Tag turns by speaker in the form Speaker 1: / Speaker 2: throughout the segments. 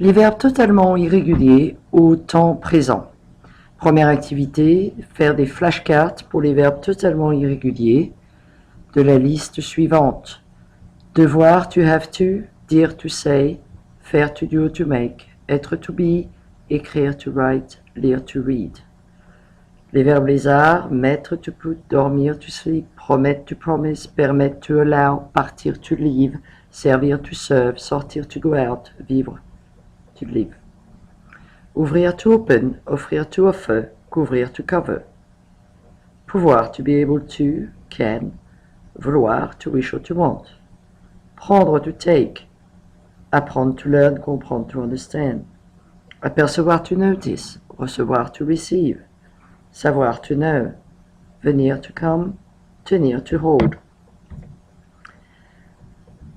Speaker 1: Les verbes totalement irréguliers au temps présent. Première activité, faire des flashcards pour les verbes totalement irréguliers de la liste suivante. Devoir, to have to, dire, to say, faire, to do, to make, être, to be, écrire, to write, lire, to read. Les verbes lézards, mettre, to put, dormir, to sleep, promettre, to promise, permettre, to allow, partir, to leave, servir, to serve, sortir, to go out, vivre, to live. Ouvrir, to open, offrir, to offer, couvrir, to cover. Pouvoir, to be able to, can, vouloir, to wish or to want. Prendre, to take, apprendre, to learn, comprendre, to understand. Apercevoir, to notice, recevoir, to receive. Savoir, to know, venir, to come, tenir, to hold.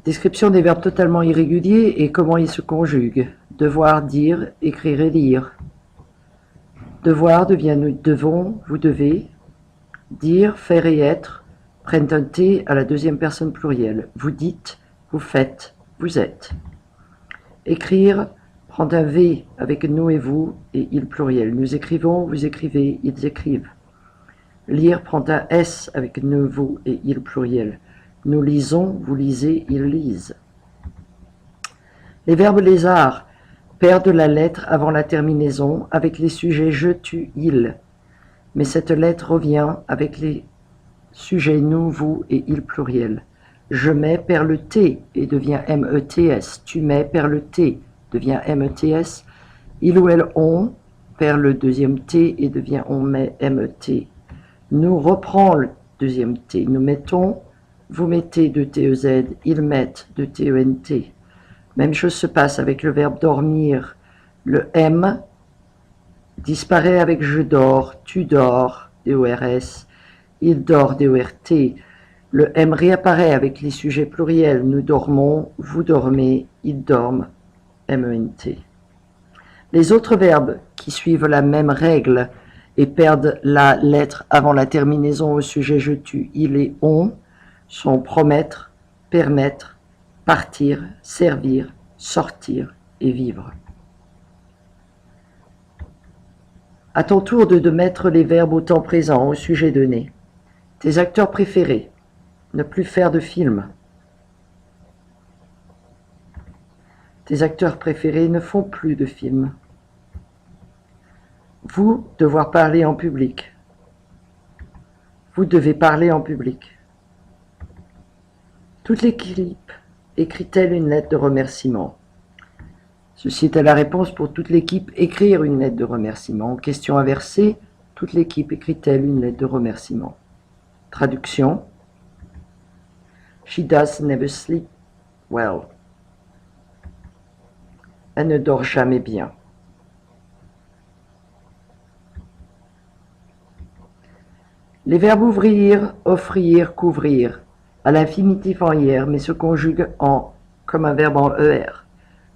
Speaker 1: Description des verbes totalement irréguliers et comment ils se conjuguent. Devoir, dire, écrire et lire. Devoir devient nous devons, vous devez. Dire, faire et être prennent un T à la deuxième personne plurielle. Vous dites, vous faites, vous êtes. Écrire prend un V avec nous et vous et il pluriel. Nous écrivons, vous écrivez, ils écrivent. Lire prend un S avec nous, vous et il pluriel. Nous lisons, vous lisez, ils lisent. Les verbes lézards perdent la lettre avant la terminaison avec les sujets je, tu, il. Mais cette lettre revient avec les sujets nous, vous et il pluriel. Je mets perd le T et devient METS. Tu mets perd le T devient METS. Il ou elle on perd le deuxième T et devient on met MET. Nous reprend le deuxième T. Nous mettons, vous mettez de TEZ, ils mettent de TENT. Même chose se passe avec le verbe dormir. Le M disparaît avec je dors, tu dors, DORS, il dort, DORT. Le M réapparaît avec les sujets pluriels. Nous dormons, vous dormez, ils dorment, MENT. Les autres verbes qui suivent la même règle et perdent la lettre avant la terminaison au sujet je, tu, il et on sont promettre, permettre, partir, servir, sortir et vivre. À ton tour de mettre les verbes au temps présent au sujet donné. Tes acteurs préférés. Ne plus faire de film. Tes acteurs préférés ne font plus de films. Vous, devoir parler en public. Vous devez parler en public. Toute l'équipe écrit-elle une lettre de remerciement? Ceci est la réponse pour toute l'équipe. Écrire une lettre de remerciement. Question inversée. Toute l'équipe écrit-elle une lettre de remerciement? Traduction. She does never sleep well. Elle ne dort jamais bien. Les verbes ouvrir, offrir, couvrir, à l'infinitif en IR, mais se conjuguent comme un verbe en ER.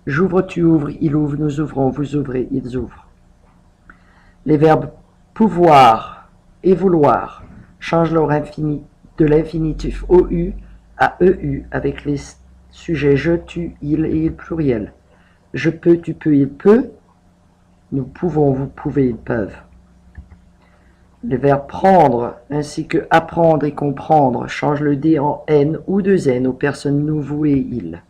Speaker 1: J'ouvre, tu ouvres, il ouvre, nous ouvrons, vous ouvrez, ils ouvrent. Les verbes pouvoir et vouloir changent leur de l'infinitif OU à EU avec les sujets je, tu, il et il pluriel. Je peux, tu peux, il peut. Nous pouvons, vous pouvez, ils peuvent. Les verbes prendre ainsi que apprendre et comprendre changent le D en N ou deux N aux personnes nous, vous et il.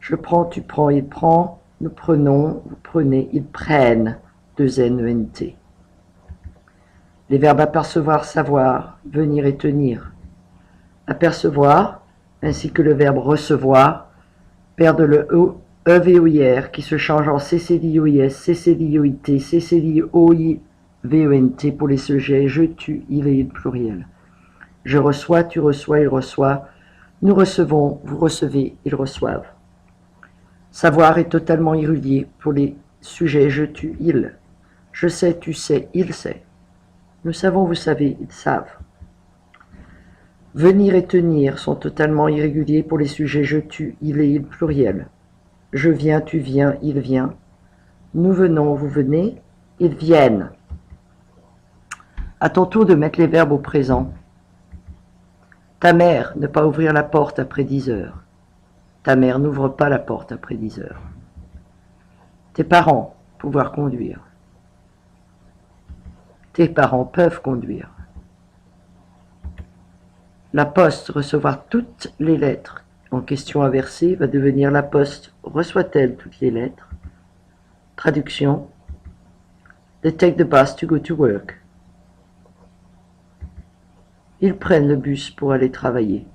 Speaker 1: Je prends, tu prends, il prend. Nous prenons, vous prenez, ils prennent. Deux N, ENT. Les verbes apercevoir, savoir, venir et tenir. Apercevoir ainsi que le verbe recevoir perdent le EVOIR qui se change en CCDIOIS, CCDIOIT, CCDIOIVENT pour les sujets je, tu, il et il pluriel. Je reçois, tu reçois, il reçoit. Nous recevons, vous recevez, ils reçoivent. Savoir est totalement irrégulier pour les sujets je, tu, il. Je sais, tu sais, il sait. Nous savons, vous savez, ils savent. Venir et tenir sont totalement irréguliers pour les sujets je, tu, il et il pluriel. Je viens, tu viens, il vient. Nous venons, vous venez, ils viennent. À ton tour de mettre les verbes au présent. Ta mère, ne pas ouvrir la porte après 10 heures. Ta mère n'ouvre pas la porte après 10 heures. Tes parents, pouvoir conduire. Tes parents peuvent conduire. La poste, recevoir toutes les lettres. En question inversée va devenir la poste reçoit-elle toutes les lettres? Traduction. They take the bus to go to work. Ils prennent le bus pour aller travailler.